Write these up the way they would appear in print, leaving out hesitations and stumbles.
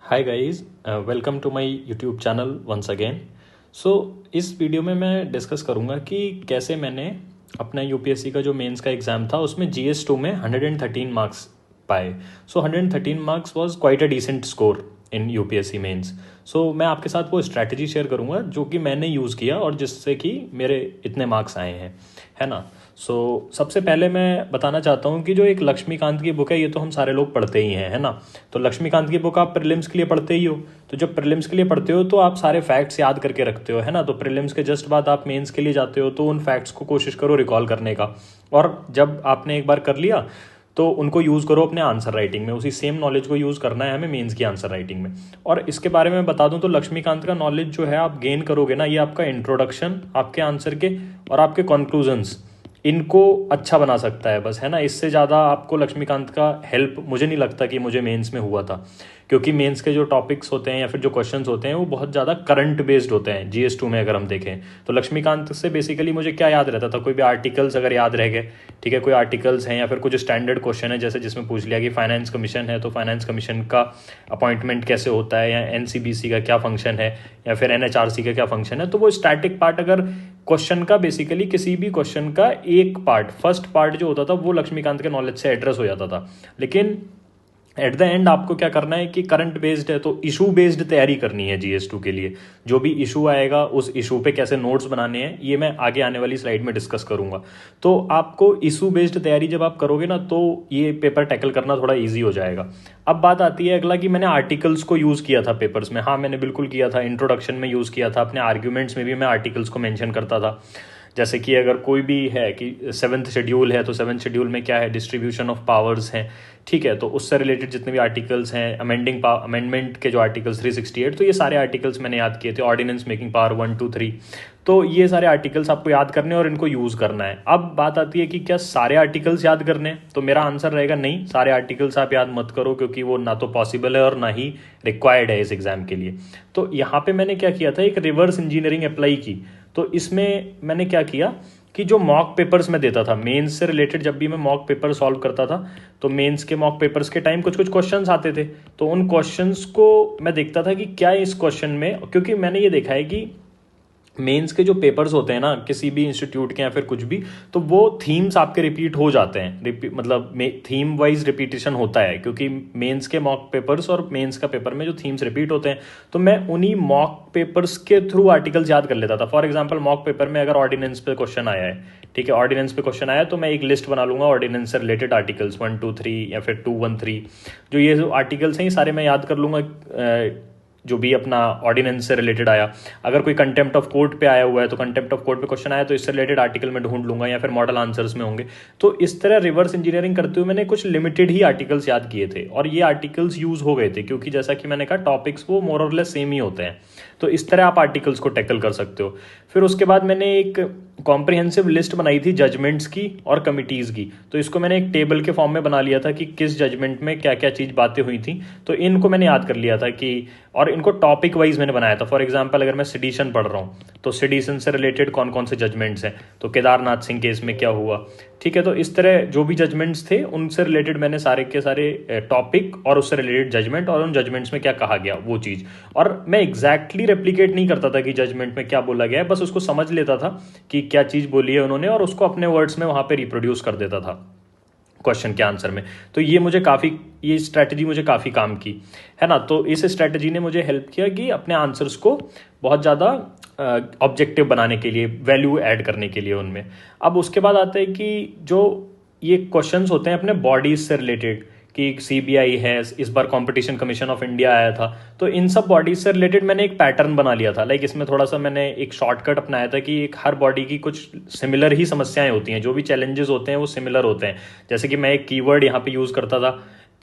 Hi guys, welcome to my YouTube channel once again. So इस video में मैं discuss करूँगा कि कैसे मैंने अपना यूपीएससी का जो मेंस का एग्ज़ाम था उसमें GS2 में 113 मार्क्स पाए। So 113 marks was quite a decent score in UPSC mains. So मैं आपके साथ वो स्ट्रैटेजी शेयर करूँगा जो कि मैंने यूज़ किया और जिससे कि मेरे इतने मार्क्स आए हैं, है ना। सो सबसे पहले मैं बताना चाहता हूँ कि जो एक लक्ष्मीकांत की बुक है ये तो हम सारे लोग पढ़ते ही हैं, है ना। तो लक्ष्मीकांत की बुक आप प्रीलिम्स के लिए पढ़ते ही हो, तो जब प्रीलिम्स के लिए पढ़ते हो तो आप सारे फैक्ट्स याद करके रखते हो, है ना। तो प्रीलिम्स के जस्ट बाद आप मेंस के लिए जाते हो तो उन फैक्ट्स को कोशिश करो रिकॉल करने का, और जब आपने एक बार कर लिया तो उनको यूज़ करो अपने आंसर राइटिंग में। उसी सेम नॉलेज को यूज़ करना है हमें मेंस की आंसर राइटिंग में। और इसके बारे में बता दूं तो लक्ष्मीकांत का नॉलेज जो है आप गेन करोगे ना, ये आपका इंट्रोडक्शन, आपके आंसर के और आपके कंक्लूजन्स, इनको अच्छा बना सकता है बस, है ना। इससे ज़्यादा आपको लक्ष्मीकांत का हेल्प मुझे नहीं लगता कि मुझे मेंस में हुआ था, क्योंकि मेंस के जो टॉपिक्स होते हैं या फिर जो क्वेश्चंस होते हैं वो बहुत ज़्यादा करंट बेस्ड होते हैं। GS2 में अगर हम देखें तो लक्ष्मीकांत से बेसिकली मुझे क्या याद रहता था, कोई भी आर्टिकल्स अगर याद रह गए, ठीक है, कोई आर्टिकल्स हैं या फिर कुछ स्टैंडर्ड क्वेश्चन है जैसे जिसमें पूछ लिया कि फाइनेंस कमीशन है तो फाइनेंस कमीशन का अपॉइंटमेंट कैसे होता है, या NCBC का क्या फंक्शन है, या फिर NHRC का क्या फंक्शन है। तो वो स्टैटिक पार्ट अगर क्वेश्चन का, बेसिकली किसी भी क्वेश्चन का एक पार्ट, फर्स्ट पार्ट जो होता था वो लक्ष्मीकांत के नॉलेज से एड्रेस हो जाता था। लेकिन एट द एंड आपको क्या करना है कि करंट बेस्ड है तो इशू बेस्ड तैयारी करनी है GS2 के लिए। जो भी इशू आएगा उस इशू पे कैसे नोट्स बनाने हैं ये मैं आगे आने वाली स्लाइड में डिस्कस करूंगा। तो आपको इशू बेस्ड तैयारी जब आप करोगे ना तो ये पेपर टैकल करना थोड़ा ईजी हो जाएगा। अब बात आती है अगला कि मैंने आर्टिकल्स को यूज़ किया था पेपर्स में। हाँ, मैंने बिल्कुल किया था, इंट्रोडक्शन में यूज़ किया था, अपने आर्ग्यूमेंट्स में भी मैं आर्टिकल्स को मैंशन करता था। जैसे कि अगर कोई भी है कि 7th शेड्यूल है तो 7th शेड्यूल में क्या है, डिस्ट्रीब्यूशन ऑफ पावर्स हैं, ठीक है, तो उससे रिलेटेड जितने भी आर्टिकल्स हैं, अमेंडमेंट के जो आर्टिकल्स 368, तो ये सारे आर्टिकल्स मैंने याद किए थे। ऑर्डिनेंस मेकिंग पावर 1 2 3, तो ये सारे आर्टिकल्स आपको याद करने और इनको यूज़ करना है। अब बात आती है कि क्या सारे आर्टिकल्स याद करने हैं, तो मेरा आंसर रहेगा नहीं, सारे आर्टिकल्स आप याद मत करो, क्योंकि वो ना तो पॉसिबल है और ना ही रिक्वायर्ड है इस एग्जाम के लिए। तो यहाँ पे मैंने क्या किया था, एक रिवर्स इंजीनियरिंग अप्लाई की। तो इसमें मैंने क्या किया कि जो मॉक पेपर्स में देता था मेंस से रिलेटेड, जब भी मैं मॉक पेपर सॉल्व करता था तो मेंस के मॉक पेपर्स के टाइम कुछ कुछ क्वेश्चंस आते थे, तो उन क्वेश्चंस को मैं देखता था कि क्या इस क्वेश्चन में, क्योंकि मैंने ये देखा है कि मेंस के जो पेपर्स होते हैं ना किसी भी इंस्टीट्यूट के या फिर कुछ भी, तो वो थीम्स आपके रिपीट हो जाते हैं, मतलब थीम वाइज रिपीटेशन होता है, क्योंकि मेंस के मॉक पेपर्स और मेंस का पेपर में जो थीम्स रिपीट होते हैं, तो मैं उन्हीं मॉक पेपर्स के थ्रू आर्टिकल्स याद कर लेता था। फॉर एग्जाम्पल मॉक पेपर में अगर ऑर्डिनेंस पे क्वेश्चन आया है, ठीक है, ऑर्डिनेंस पे क्वेश्चन आया तो मैं एक लिस्ट बना लूंगा ऑर्डिनेंस से रिलेटेड आर्टिकल्स 1 2 3 या फिर 2 1 3, जो ये जो आर्टिकल्स हैं ये सारे मैं याद कर लूंगा। जो भी अपना ऑर्डिनेंस से रिलेटेड आया, अगर कोई कंटेम्प्ट ऑफ कोर्ट पे आया हुआ है तो कंटेम्प्ट ऑफ कोर्ट पे क्वेश्चन आया तो इससे रिलेटेड आर्टिकल में ढूंढ लूंगा, या फिर मॉडल आंसर्स में होंगे। तो इस तरह रिवर्स इंजीनियरिंग करते हुए मैंने कुछ लिमिटेड ही आर्टिकल्स याद किए थे और ये आर्टिकल्स यूज हो गए थे, क्योंकि जैसा कि मैंने कहा टॉपिक्स वो मोर और लेस सेम ही होते हैं। तो इस तरह आप आर्टिकल्स को टैकल कर सकते हो। फिर उसके बाद मैंने एक कॉम्प्रिहेंसिव लिस्ट बनाई थी जजमेंट्स की और कमिटीज़ की, तो इसको मैंने एक टेबल के फॉर्म में बना लिया था कि किस जजमेंट में क्या क्या चीज़ बातें हुई थी, तो इनको मैंने याद कर लिया था कि, और इनको टॉपिक वाइज मैंने बनाया था। फॉर एग्जांपल अगर मैं सिडिशन पढ़ रहा हूँ तो सिडिशन से रिलेटेड कौन कौन से जजमेंट्स हैं, तो केदारनाथ सिंह केस में क्या हुआ, ठीक है। तो इस तरह जो भी जजमेंट्स थे उनसे रिलेटेड मैंने सारे के सारे टॉपिक और उससे रिलेटेड जजमेंट और उन जजमेंट्स में क्या कहा गया वो चीज़, और मैं एग्जैक्टली रेप्लिकेट नहीं करता था कि जजमेंट में क्या बोला गया है, बस उसको समझ लेता था कि क्या चीज़ बोली है उन्होंने और उसको अपने वर्ड्स में वहाँ पे रिप्रोड्यूस कर देता था क्वेश्चन के आंसर में। तो ये स्ट्रैटेजी मुझे काफ़ी काम की, है ना। तो इस स्ट्रैटेजी ने मुझे हेल्प किया कि अपने आंसर्स को बहुत ज़्यादा ऑब्जेक्टिव बनाने के लिए, वैल्यू ऐड करने के लिए उनमें। अब उसके बाद आता है कि जो ये क्वेश्चंस होते हैं अपने बॉडीज से रिलेटेड, कि CBI है, इस बार कंपटीशन कमीशन ऑफ इंडिया आया था, तो इन सब बॉडीज से रिलेटेड मैंने एक पैटर्न बना लिया था। लाइक इसमें थोड़ा सा मैंने एक शॉर्टकट अपनाया था कि एक हर बॉडी की कुछ सिमिलर ही समस्याएं होती हैं, जो भी चैलेंजेस होते हैं वो सिमिलर होते हैं। जैसे कि मैं एक कीवर्ड यहाँ पे यूज़ करता था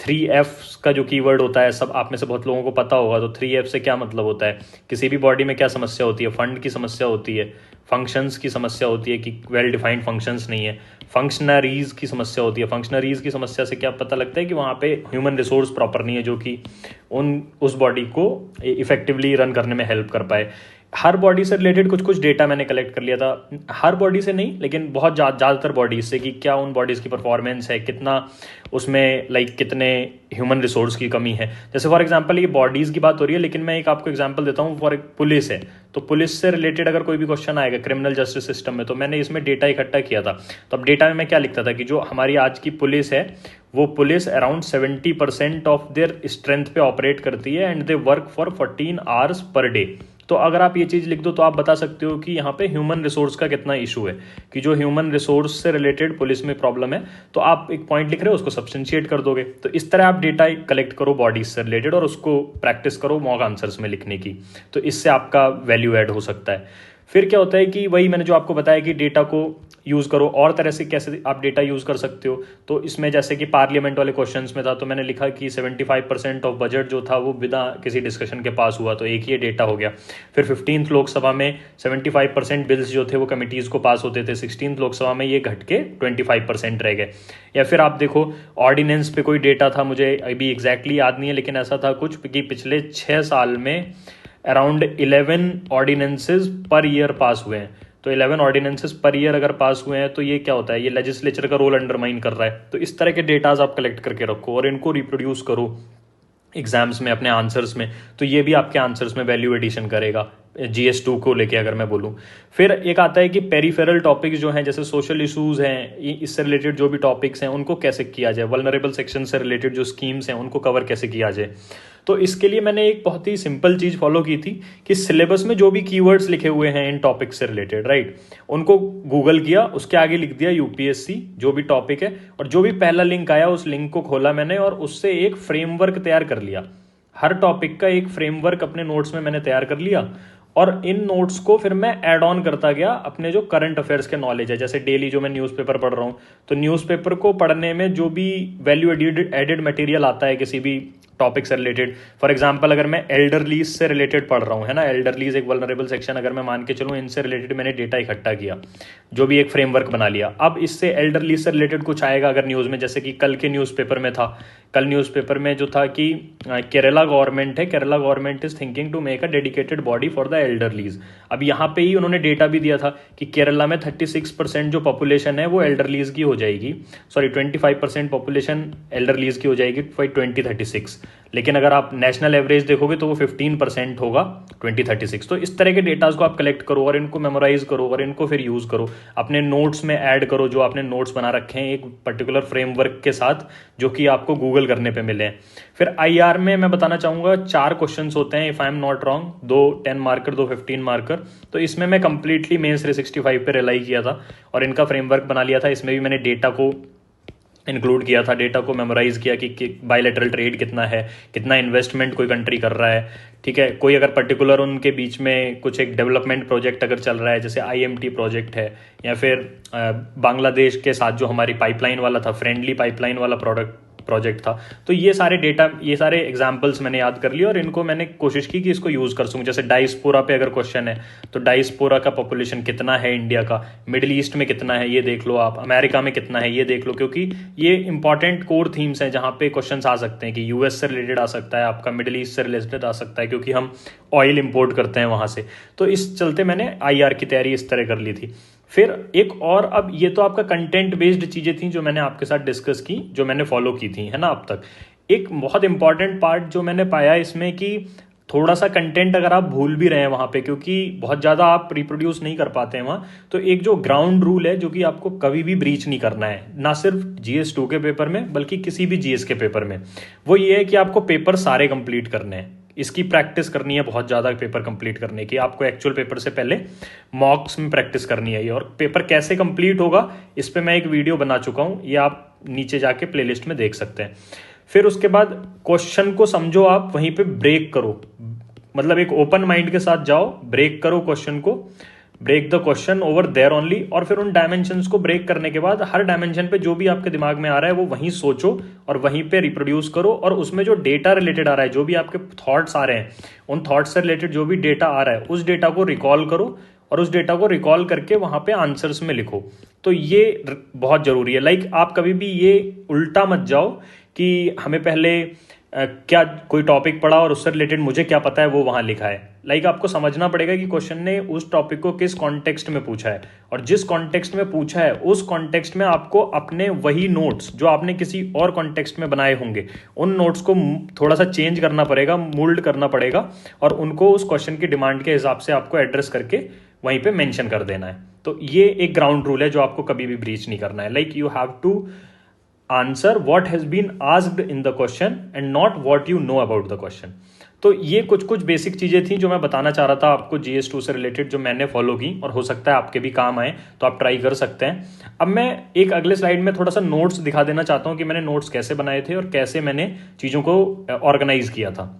3F का, जो कीवर्ड होता है सब आप में से बहुत लोगों को पता होगा। तो 3F से क्या मतलब होता है, किसी भी बॉडी में क्या समस्या होती है, फंड की समस्या होती है, फंक्शंस की समस्या होती है कि वेल डिफाइंड फंक्शंस नहीं है, फंक्शनरीज की समस्या होती है। फंक्शनरीज की समस्या से क्या पता लगता है कि वहाँ पे ह्यूमन रिसोर्स प्रॉपर नहीं है जो कि उस बॉडी को इफेक्टिवली रन करने में हेल्प कर पाए। हर बॉडी से रिलेटेड कुछ कुछ डेटा मैंने कलेक्ट कर लिया था, हर बॉडी से नहीं लेकिन बहुत ज़्यादातर बॉडीज से, कि क्या उन बॉडीज़ की परफॉर्मेंस है, कितना उसमें कितने ह्यूमन रिसोर्स की कमी है। जैसे फॉर एग्जांपल ये बॉडीज़ की बात हो रही है, लेकिन मैं एक आपको एग्जांपल देता हूँ। फॉर पुलिस है, तो पुलिस से रिलेटेड अगर कोई भी क्वेश्चन आएगा क्रिमिनल जस्टिस सिस्टम में, तो मैंने इसमें डेटा इकट्ठा किया था। तो अब डेटा में मैं क्या लिखता था कि जो हमारी आज की पुलिस है वो police around 70% of their strength पे ऑपरेट करती है and they work for 14 hours per day. तो अगर आप ये चीज़ लिख दो तो आप बता सकते हो कि यहाँ पे ह्यूमन रिसोर्स का कितना इशू है, कि जो ह्यूमन रिसोर्स से रिलेटेड पुलिस में प्रॉब्लम है। तो आप एक पॉइंट लिख रहे हो, उसको सब्सटेंशिएट कर दोगे। तो इस तरह आप डेटा कलेक्ट करो बॉडीज से रिलेटेड और उसको प्रैक्टिस करो मॉक आंसर्स में लिखने की, तो इससे आपका वैल्यू ऐड हो सकता है। फिर क्या होता है कि वही मैंने जो आपको बताया कि डेटा को यूज़ करो, और तरह से कैसे आप डेटा यूज़ कर सकते हो। तो इसमें जैसे कि पार्लियामेंट वाले क्वेश्चंस में था, तो मैंने लिखा कि 75% ऑफ बजट जो था वो बिना किसी डिस्कशन के पास हुआ, तो एक ये डेटा हो गया। फिर 15th लोकसभा में 75% बिल्स जो थे वो कमिटीज़ को पास होते थे, 16th लोकसभा में ये घट के 25% रह गए। या फिर आप देखो ऑर्डिनेंस पे कोई डेटा था, मुझे अभी एग्जैक्टली याद नहीं है, लेकिन ऐसा था कुछ कि पिछले 6 साल में अराउंड 11 ऑर्डिनेंसेस पर ईयर पास हुए हैं। तो 11 ऑर्डिनेंसेस पर ईयर अगर पास हुए हैं तो ये क्या होता है, ये लेजिस्लेचर का रोल अंडरमाइन कर रहा है। तो इस तरह के डेटाज आप कलेक्ट करके रखो और इनको रिप्रोड्यूस करो एग्जाम्स में अपने आंसर्स में, तो ये भी आपके आंसर्स में वैल्यू एडिशन करेगा GS2 को लेके अगर मैं बोलूँ। फिर एक आता है कि पेरिफेरल टॉपिक्स जो हैं, जैसे सोशल इशूज़ हैं, इससे रिलेटेड जो भी टॉपिक्स हैं उनको कैसे किया जाए, वल्नरेबल सेक्शन से रिलेटेड जो स्कीम्स हैं उनको कवर कैसे किया जाए। तो इसके लिए मैंने एक बहुत ही सिंपल चीज़ फॉलो की थी कि सिलेबस में जो भी कीवर्ड्स लिखे हुए हैं इन टॉपिक से रिलेटेड, राइट, उनको गूगल किया, उसके आगे लिख दिया UPSC जो भी टॉपिक है, और जो भी पहला लिंक आया उस लिंक को खोला मैंने और उससे एक फ्रेमवर्क तैयार कर लिया। हर टॉपिक का एक फ्रेमवर्क अपने नोट्स में मैंने तैयार कर लिया और इन नोट्स को फिर मैं ऐड ऑन करता गया अपने जो करंट अफेयर्स के नॉलेज है। जैसे डेली जो मैं न्यूज़पेपर पढ़ रहा हूँ, तो न्यूज़पेपर को पढ़ने में जो भी वैल्यू एडेड मटेरियल आता है किसी भी टॉपिक से रिलेटेड, फॉर एग्जांपल अगर मैं एल्डरलीज से रिलेटेड पढ़ रहा हूँ, है ना, एल्डरलीज एक वल्नरेबल सेक्शन अगर मैं मान के चलूँ, इनसे रिलेटेड मैंने डेटा इकट्ठा किया, जो भी एक फ्रेमवर्क बना लिया। अब इससे एल्डरलीज से रिलेटेड कुछ आएगा अगर न्यूज़ में, जैसे कि कल के न्यूज़पेपर में था, कल न्यूज़पेपर में जो था कि केरला गवर्नमेंट है, Kerala government is thinking to make a dedicated body for the elderlies. अब यहाँ पे ही उन्होंने डेटा भी दिया था कि केरला में 36% जो पॉपुलेशन है वो एल्डरलीज की हो जाएगी, सॉरी 25% पॉपुलेशन एल्डरलीज की हो जाएगी बाई 2036, लेकिन अगर आप नेशनल एवरेज देखोगे तो वो 15% होगा 2036। तो इस तरह के डेटाज को आप कलेक्ट करो और इनको मेमोराइज करो और इनको फिर यूज़ करो, अपने नोट्स में ऐड करो, जो आपने नोट्स बना रखे हैं एक पर्टिकुलर फ्रेमवर्क के साथ जो कि आपको गूगल करने पे मिले हैं। फिर IR में मैं बताना चाहूँगा 4 क्वेश्चंस होते हैं if I am not wrong, 2 10 marker 2 15 marker. तो इसमें मैं कंप्लीटली मेंस 365 पे रिलाई किया था और इनका फ्रेमवर्क बना लिया था। इसमें भी मैंने डेटा को इंक्लूड किया था, डेटा को मेमोराइज किया कि बायलैटरल ट्रेड कितना है, कितना इन्वेस्टमेंट कोई कंट्री कर रहा है, ठीक है, कोई अगर पर्टिकुलर उनके बीच में कुछ एक डेवलपमेंट प्रोजेक्ट अगर चल रहा है, जैसे IMT प्रोजेक्ट है, या फिर बांग्लादेश के साथ जो हमारी पाइपलाइन वाला था, फ्रेंडली पाइपलाइन वाला प्रोजेक्ट था। तो ये सारे डेटा, ये सारे एग्जाम्पल्स मैंने याद कर लिए और इनको मैंने कोशिश की कि इसको यूज़ कर सकूँ। जैसे डायस्पोरा पे अगर क्वेश्चन है तो डायस्पोरा का पॉपुलेशन कितना है इंडिया का, मिडिल ईस्ट में कितना है ये देख लो आप, अमेरिका में कितना है ये देख लो, क्योंकि ये इंपॉर्टेंट कोर थीम्स हैं जहाँ पे क्वेश्चन आ सकते हैं कि US से रिलेटेड आ सकता है, आपका मिडिल ईस्ट से रिलेटेड आ सकता है, क्योंकि हम ऑयल इम्पोर्ट करते हैं वहाँ से। तो इस चलते मैंने IR की तैयारी इस तरह कर ली थी। फिर एक और, अब ये तो आपका कंटेंट बेस्ड चीज़ें थी जो मैंने आपके साथ डिस्कस की, जो मैंने फॉलो की थी, है ना अब तक। एक बहुत इंपॉर्टेंट पार्ट जो मैंने पाया इसमें कि थोड़ा सा कंटेंट अगर आप भूल भी रहे हैं वहाँ पे, क्योंकि बहुत ज़्यादा आप रिप्रोड्यूस नहीं कर पाते हैं वहाँ, तो एक जो ग्राउंड रूल है जो कि आपको कभी भी ब्रीच नहीं करना है, ना सिर्फ GS2 के पेपर में बल्कि किसी भी GS के पेपर में, वो ये है कि आपको पेपर सारे कंप्लीट करने हैं। इसकी प्रैक्टिस करनी है बहुत ज़्यादा पेपर कंप्लीट करने की, आपको एक्चुअल पेपर से पहले मॉक्स में प्रैक्टिस करनी है ये। और पेपर कैसे कंप्लीट होगा इस पे मैं एक वीडियो बना चुका हूँ, ये आप नीचे जाके प्लेलिस्ट में देख सकते हैं। फिर उसके बाद क्वेश्चन को समझो, आप वहीं पे ब्रेक करो, मतलब एक ओपन माइंड के साथ जाओ, ब्रेक करो क्वेश्चन को, break the question over there only. और फिर उन डायमेंशंस को ब्रेक करने के बाद हर डायमेंशन पे जो भी आपके दिमाग में आ रहा है वो वहीं सोचो और वहीं पे रिप्रोड्यूस करो, और उसमें जो डेटा रिलेटेड आ रहा है, जो भी आपके थॉट्स आ रहे हैं, उन थॉट्स से रिलेटेड जो भी डेटा आ रहा है उस डेटा को रिकॉल करो और उस डेटा को रिकॉल करके वहाँ पे आंसर्स में लिखो। तो ये बहुत ज़रूरी है। लाइक आप कभी भी ये उल्टा मत जाओ कि हमें पहले क्या कोई टॉपिक पढ़ा और उससे रिलेटेड मुझे क्या पता है वो वहाँ लिखा है। लाइक आपको समझना पड़ेगा कि क्वेश्चन ने उस टॉपिक को किस कॉन्टेक्स्ट में पूछा है, और जिस कॉन्टेक्स्ट में पूछा है उस कॉन्टेक्स्ट में आपको अपने वही नोट्स जो आपने किसी और कॉन्टेक्स्ट में बनाए होंगे उन नोट्स को थोड़ा सा चेंज करना पड़ेगा, मोल्ड करना पड़ेगा, और उनको उस क्वेश्चन की डिमांड के हिसाब से आपको एड्रेस करके वहीं पे मेंशन कर देना है। तो ये एक ग्राउंड रूल है जो आपको कभी भी ब्रीच नहीं करना है। Like you have to answer what has been asked in the question and not what you know about the question. तो ये कुछ कुछ बेसिक चीजें थी जो मैं बताना चाह रहा था आपको GS2 से रिलेटेड, जो मैंने फॉलो की, और हो सकता है आपके भी काम आए, तो आप ट्राई कर सकते हैं। अब मैं एक अगले स्लाइड में थोड़ा सा नोट्स दिखा देना चाहता हूं कि मैंने नोट्स कैसे बनाए थे और कैसे मैंने चीजों को ऑर्गेनाइज किया था।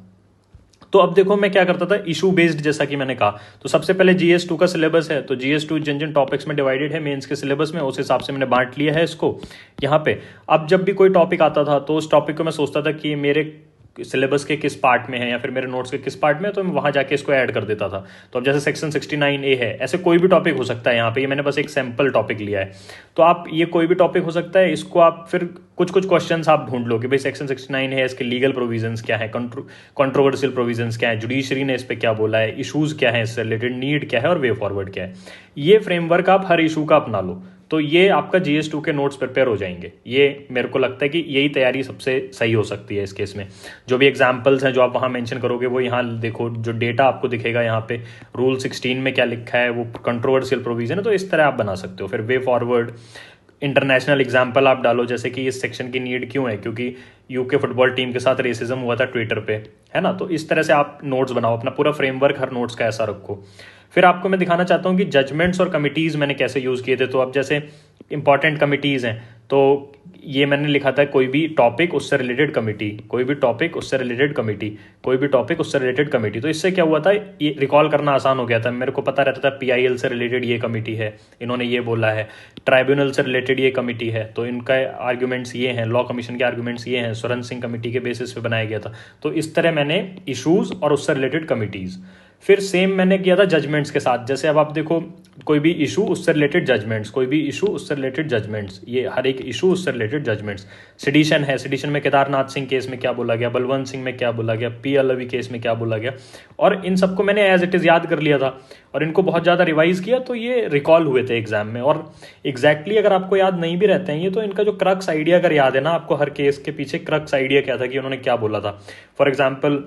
तो अब देखो मैं क्या करता था, इशू बेस्ड, जैसा कि मैंने कहा। तो सबसे पहले GS2 का सिलेबस है, तो GS2 जिन जिन टॉपिक्स में डिवाइडेड है मेंस के सिलेबस में, उस हिसाब से मैंने बांट लिया है इसको यहाँ पे। अब जब भी कोई टॉपिक आता था तो उस टॉपिक को मैं सोचता था कि मेरे सिलेबस के किस पार्ट में है या फिर मेरे नोट्स के किस पार्ट में है, तो मैं वहां जाके इसको ऐड कर देता था। तो अब जैसे सेक्शन 69A है, ऐसे कोई भी टॉपिक हो सकता है यहाँ पे, ये मैंने बस एक सैंपल टॉपिक लिया है। तो आप ये कोई भी टॉपिक हो सकता है, इसको आप फिर कुछ कुछ क्वेश्चंस आप ढूंढ लो कि भाई सेक्शन 69 है, इसके लीगल प्रोविजंस क्या है, कंट्रोवर्शियल प्रोविजंस क्या है, जुडिशरी ने इस पे क्या बोला है, इशूज क्या है इससे रिलेटेड, नीड क्या है और वे फॉरवर्ड क्या है। ये फ्रेमवर्क आप हर इशू का अपना लो, तो ये आपका GS2 के नोट्स प्रिपेयर हो जाएंगे। ये मेरे को लगता है कि यही तैयारी सबसे सही हो सकती है इस केस में। जो भी एग्जांपल्स हैं जो आप वहाँ मेंशन करोगे वो यहाँ देखो, जो डेटा आपको दिखेगा यहाँ पे रूल 16 में क्या लिखा है, वो कंट्रोवर्शियल प्रोविजन है, तो इस तरह आप बना सकते हो। फिर वे फॉरवर्ड इंटरनेशनल एग्जाम्पल आप डालो, जैसे कि इस सेक्शन की नीड क्यों है, क्योंकि UK फुटबॉल टीम के साथ रेसिज्म हुआ था ट्विटर पे, है ना। तो इस तरह से आप नोट्स बनाओ, अपना पूरा फ्रेमवर्क हर नोट्स का ऐसा रखो। फिर आपको मैं दिखाना चाहता हूँ कि जजमेंट्स और कमिटीज़ मैंने कैसे यूज़ किए थे। तो अब जैसे इंपॉर्टेंट कमिटीज़ हैं, तो ये मैंने लिखा था कोई भी टॉपिक उससे रिलेटेड कमिटी, कोई भी टॉपिक उससे रिलेटेड कमिटी, कोई भी टॉपिक उससे रिलेटेड कमिटी। तो इससे क्या हुआ था, ये रिकॉल करना आसान हो गया था। मेरे को पता रहता था PIL से रिलेटेड ये कमिटी है, इन्होंने ये बोला है, ट्राइब्यूनल से रिलेटेड ये कमिटी है, तो इनका आर्ग्यूमेंट्स ये हैं, लॉ कमीशन के आर्ग्यूमेंट्स ये हैं, सुरन सिंह कमेटी के बेसिस पे बनाया गया था। तो इस तरह मैंने इशूज़ और उससे रिलेटेड कमिटीज़। फिर सेम मैंने किया था जजमेंट्स के साथ। जैसे अब आप देखो, कोई भी इशू उससे रिलेटेड जजमेंट्स, कोई भी इशू उससे रिलेटेड जजमेंट्स, ये हर एक इशू उससे रिलेटेड जजमेंट्स। सेडिशन है, सेडिशन में केदारनाथ सिंह केस में क्या बोला गया, बलवंत सिंह में क्या बोला गया, P. अल्वी केस में क्या बोला गया, और इन सबको मैंने एज इट इज़ याद कर लिया था और इनको बहुत ज़्यादा रिवाइज किया, तो ये रिकॉल हुए थे एग्जाम में। और एग्जैक्टली अगर आपको याद नहीं भी रहते हैं ये, तो इनका जो क्रक्स आइडिया अगर याद है ना आपको, हर केस के पीछे क्रक्स आइडिया क्या था कि उन्होंने क्या बोला था। For example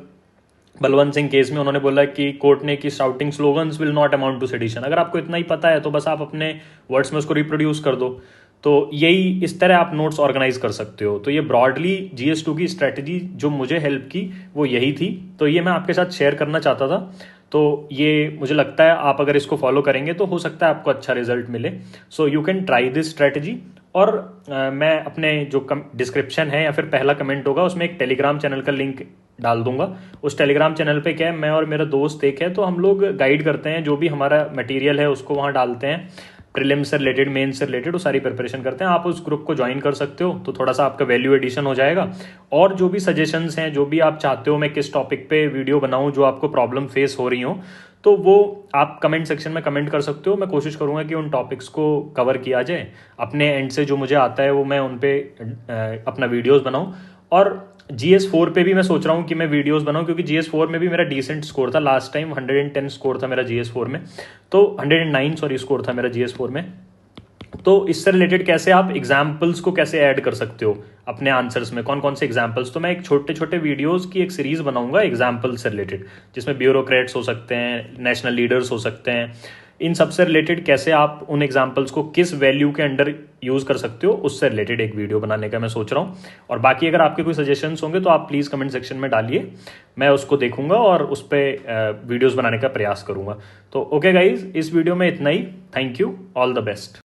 Balwant Singh case में उन्होंने बोला कि कोर्ट ने कि shouting slogans will not amount to sedition. अगर आपको इतना ही पता है तो बस आप अपने वर्ड्स में उसको रिप्रोड्यूस कर दो। तो यही इस तरह आप नोट्स ऑर्गेनाइज कर सकते हो। तो ये ब्रॉडली GS2 की स्ट्रेटजी जो मुझे हेल्प की वो यही थी, तो ये मैं आपके साथ शेयर करना चाहता था। तो ये मुझे लगता है आप अगर इसको फॉलो करेंगे तो हो सकता है आपको अच्छा रिजल्ट मिले। So you can try this strategy. और मैं अपने जो डिस्क्रिप्शन है या फिर पहला कमेंट होगा उसमें एक टेलीग्राम चैनल का लिंक डाल दूंगा। उस टेलीग्राम चैनल पे क्या है, मैं और मेरा दोस्त एक है, तो हम लोग गाइड करते हैं, जो भी हमारा मटेरियल है उसको वहाँ डालते हैं, प्रीलिम से रिलेटेड, मेन से रिलेटेड, वो सारी प्रिपरेशन करते हैं। आप उस ग्रुप को ज्वाइन कर सकते हो, तो थोड़ा सा आपका वैल्यू एडिशन हो जाएगा। और जो भी सजेशंस हैं, जो भी आप चाहते हो मैं किस टॉपिक पे वीडियो बनाऊं, जो आपको प्रॉब्लम फेस हो रही हो, तो वो आप कमेंट सेक्शन में कमेंट कर सकते हो। मैं कोशिश करूंगा कि उन टॉपिक्स को कवर किया जाए। अपने एंड से जो मुझे आता है वो मैं उन पे अपना वीडियोस बनाऊं। और GS4 पे भी मैं सोच रहा हूँ कि मैं वीडियोस बनाऊं, क्योंकि GS4 में भी मेरा डिसेंट स्कोर था। लास्ट टाइम 110 स्कोर था मेरा GS4 में, तो 109 सॉरी स्कोर था मेरा GS4 में। तो इससे रिलेटेड कैसे आप एग्जाम्पल्स को कैसे ऐड कर सकते हो अपने आंसर्स में, कौन कौन से एग्जाम्पल्स, तो मैं एक छोटे छोटे वीडियोस की एक सीरीज बनाऊंगा एग्जाम्पल्स से रिलेटेड, जिसमें ब्यूरोक्रेट्स हो सकते हैं, नेशनल लीडर्स हो सकते हैं, इन सबसे रिलेटेड कैसे आप उन एग्जाम्पल्स को किस वैल्यू के अंडर यूज कर सकते हो, उससे रिलेटेड एक वीडियो बनाने का मैं सोच रहा हूँ। और बाकी अगर आपके कोई सजेशंस होंगे तो आप प्लीज कमेंट सेक्शन में डालिए, मैं उसको देखूंगा और उस पर वीडियोस बनाने का प्रयास करूंगा। तो ओके गाइज, इस वीडियो में इतना ही। Thank you, all the best.